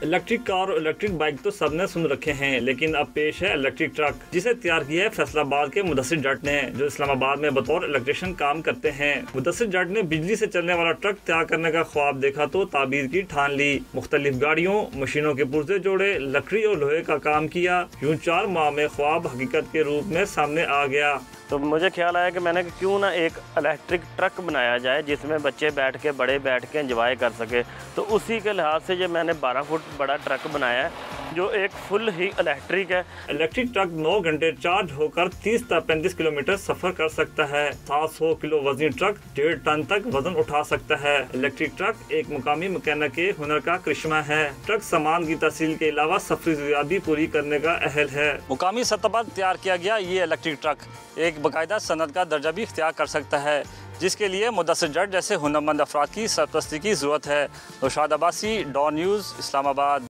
Electric car और electric bike तो सबने सुन रखे हैं, लेकिन अब पेश है इलेक्ट्रिक ट्रक, जिसे तैयार किया है फैसलाबाद के मुदस्सिर जट ने, जो इस्लामाबाद में बतौर इलेक्ट्रिशियन काम करते हैं। मुदस्सिर जट ने बिजली से चलने वाला ट्रक तैयार करने का ख्वाब देखा तो ताबीर की ठान ली। मुख्तलिफ गाड़ियों, मशीनों के पुर्जे जोड़े, लकड़ी और लोहे का काम किया। यूं 4 माह में ख्वाब हकीकत के रूप में सामने आ गया। तो मुझे ख्याल आया कि मैंने क्यों ना एक इलेक्ट्रिक ट्रक बनाया जाए जिसमें बच्चे बैठ के, बड़े बैठ के एंजॉय कर सके। तो उसी के लिहाज से ये मैंने 12 फुट बड़ा ट्रक बनाया है जो एक फुल ही इलेक्ट्रिक है। इलेक्ट्रिक ट्रक 9 घंटे चार्ज होकर 30 से 35 किलोमीटर सफर कर सकता है। 700 किलो वजनी ट्रक 1.5 टन तक वजन उठा सकता है। इलेक्ट्रिक ट्रक एक मुकामी मैकेनिक के हुनर का करिश्मा है। ट्रक सामान की तहसील के अलावा सफरी ज़रूरियात भी पूरी करने का अहल है। मुकामी सतह पर तैयार किया गया ये इलेक्ट्रिक ट्रक एक बाकायदा सनद का दर्जा भी इख्तियार कर सकता है, जिसके लिए मुदस्सिर जट जैसे हुनरमंद अफराद की सरपरस्ती की ज़रूरत है। Naushad Abbasi, Dawn News, Islamabad.